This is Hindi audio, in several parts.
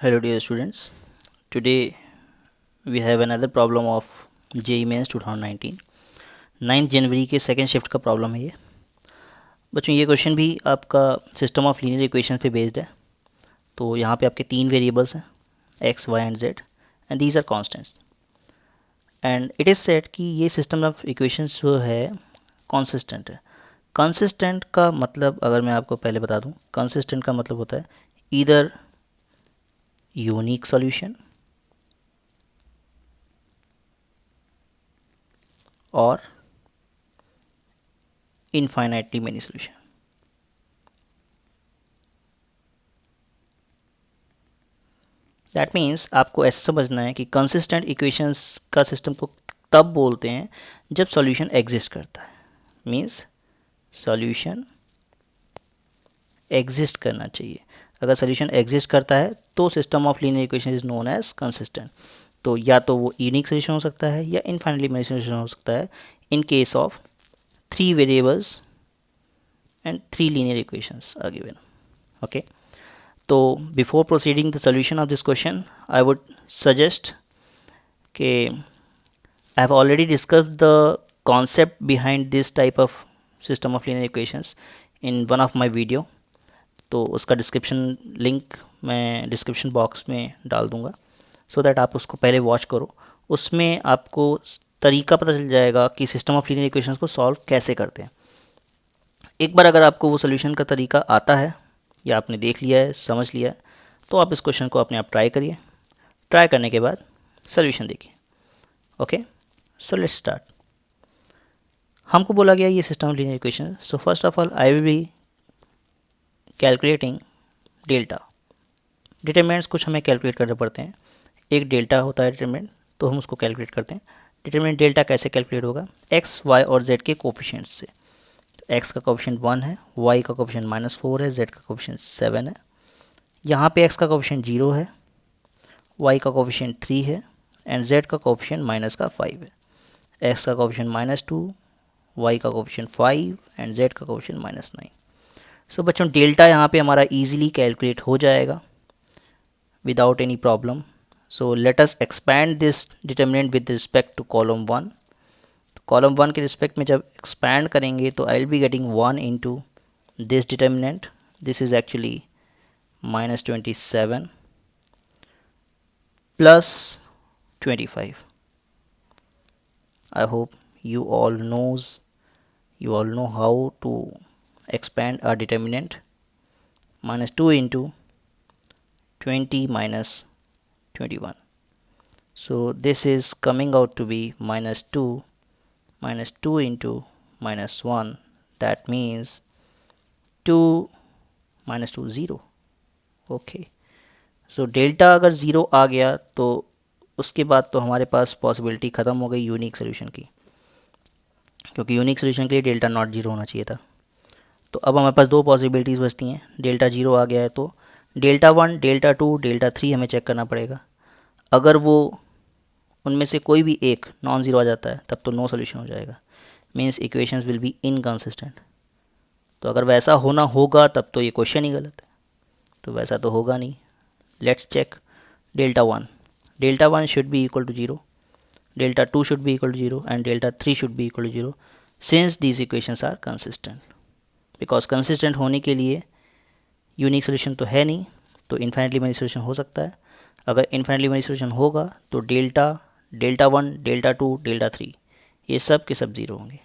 Hello dear students. Today we have another problem of JEE Mains 2019 9 जनवरी के सेकेंड शिफ्ट का प्रॉब्लम है ये बच्चों। ये क्वेश्चन भी आपका सिस्टम ऑफ लीनियर इक्वेशन पे बेस्ड है। तो यहाँ पे आपके तीन वेरिएबल्स हैं x, y and z and these are constants and it is said कि ये सिस्टम ऑफ इक्वेशंस जो है कॉन्सिस्टेंट है। कंसिस्टेंट का मतलब अगर मैं आपको पहले बता दूँ, कंसिस्टेंट का मतलब होता है ईदर यूनिक सॉल्यूशन और infinitely many solution. That means आपको ऐसा समझना है कि कंसिस्टेंट इक्वेशंस का सिस्टम को तब बोलते हैं जब सॉल्यूशन एग्जिस्ट करता है। मीन्स सॉल्यूशन एग्जिस्ट करना चाहिए। अगर सॉल्यूशन एग्जिस्ट करता है तो system of linear equation is known as consistent. तो या तो वो यूनिक सोल्यूशन हो सकता है या इनफाइनाइटली मेनी सोल्यूशन हो सकता है in case of three variables and three linear equations are given. Okay, तो before proceeding the solution of this question I would suggest कि I have already discussed the concept behind this type of system of linear equations in one of my video। तो उसका डिस्क्रिप्शन लिंक मैं डिस्क्रिप्शन बॉक्स में डाल दूँगा सो दैट आप उसको पहले वॉच करो। उसमें आपको तरीका पता चल जाएगा कि सिस्टम ऑफ लीनियर इक्वेशंस को सॉल्व कैसे करते हैं। एक बार अगर आपको वो सोल्यूशन का तरीका आता है या आपने देख लिया है, समझ लिया है, तो आप इस क्वेश्चन को अपने आप ट्राई करिए। ट्राई करने के बाद सोल्यूशन देखिए। Okay, so let's start. हमको बोला गया ये system linear equation. So first of all I will be calculating delta. Determinants कुछ हमें कैलकुलेट करने पड़ते हैं। एक डेल्टा होता है डिटरमिनेंट, तो हम उसको कैलकुलेट करते हैं। डिटरमिनेंट डेल्टा कैसे कैलकुलेट होगा? एक्स, वाई और जेड के कोफिशिएंट्स से। तो एक्स का कोफिशिएंट 1 है, वाई का कोफिशिएंट -4 है, जेड का कोफिशिएंट 7 है। यहाँ पे एक्स का कोफिशिएंट 0 है, वाई का कोफिशिएंट 3 है एंड जेड का कोफिशिएंट -5 है। एक्स का कोफिशिएंट -2, वाई का कोफिशिएंट 5 एंड जेड का कोफिशिएंट -9। सो बच्चों डेल्टा यहाँ पे हमारा इजीली कैलकुलेट हो जाएगा without any problem. So let us expand this determinant with respect to column 1। तो कॉलम 1 के रिस्पेक्ट में जब एक्सपैंड करेंगे तो I will be getting 1 into this determinant. This is actually -27 plus 25। I hope you all know how to expand a determinant. -2 into 20 minus 21. So this is coming out to be -2 into -1. That means 2 minus 2 0. Okay, so delta अगर ज़ीरो आ गया तो उसके बाद तो हमारे पास पॉसिबिलिटी ख़त्म हो गई यूनिक सोल्यूशन की, क्योंकि यूनिक सोल्यूशन के लिए डेल्टा नॉट जीरो होना चाहिए था। तो अब हमारे पास दो पॉसिबिलिटीज़ बचती हैं। डेल्टा जीरो आ गया है तो डेल्टा 1, डेल्टा 2, डेल्टा 3 हमें चेक करना पड़ेगा। अगर वो उनमें से कोई भी एक नॉन ज़ीरो आ जाता है तब तो नो सोल्यूशन हो जाएगा। Means equations will be inconsistent. तो अगर वैसा होना होगा तब तो ये क्वेश्चन ही गलत है। तो वैसा तो होगा नहीं। Let's check delta 1। Delta 1 should be equal to 0, delta 2 should be equal to 0 and delta 3 should be equal to 0 since these equations are consistent. Because consistent होने के लिए यूनिक सोल्यूशन तो है नहीं, तो इन्फाइनाइटली मेनी सोल्यूशन हो सकता है। अगर इन्फाइनाइटली मेनी सोल्यूशन होगा तो डेल्टा 1, डेल्टा 2, डेल्टा 3 ये सब के सब ज़ीरो होंगे।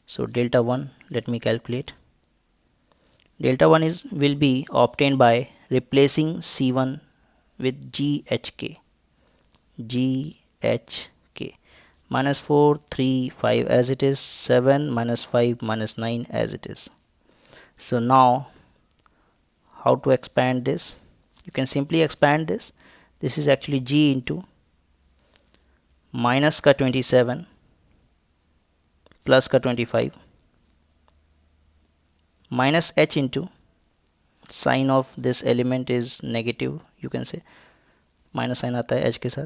So delta 1 let me calculate. Delta 1 is will be obtained by replacing C1 with GHK -4 3 5 as it is, 7 -5 -9 as it is. So now how to expand this? You can simply expand this. This is actually G into minus का 27 plus का 25 minus H into sign of this element is negative, you can say minus sign आता है H के साथ।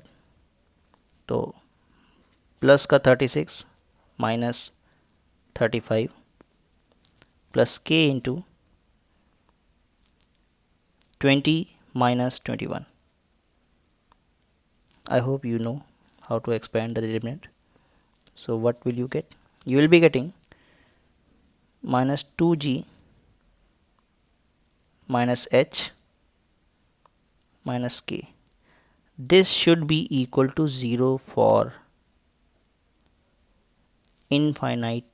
तो प्लस का 36 minus 35 plus K into 20 minus 21। I hope you know how to expand the determinant. So what will you get? You will be getting minus 2g minus h minus k. This should be equal to 0 for infinite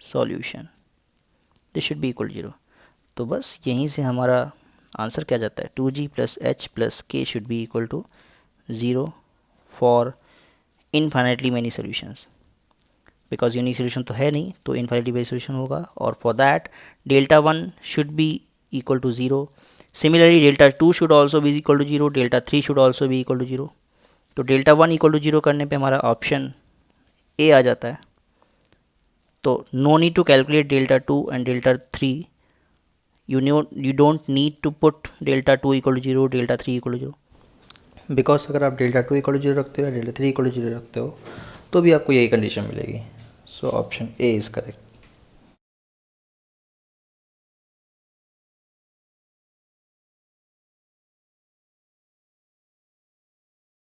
solution. This should be equal to 0. तो बस यहीं से हमारा आंसर क्या जाता है, 2g plus h plus k should be equal to 0 for infinitely many solutions. Because unique solution तो है नहीं, तो इनफाइनाइटली मैनी सोल्यूशन होगा. और for that delta 1 should be equal to 0. Similarly delta 2 should also be equal to 0. Delta 3 should also be equal to 0. तो डेल्टा 1 इक्वल टू 0 करने पे हमारा ऑप्शन ए आ जाता है. तो no need to calculate delta 2 and delta 3. you don't need to put delta 2 equal to 0, delta 3 equal to 0. Because अगर आप डेल्टा 2 इक्वल टू 0 रखते हो या डेल्टा 3 इक्वल टू 0 रखते हो तो भी आपको यही कंडीशन मिलेगी. So option A is correct.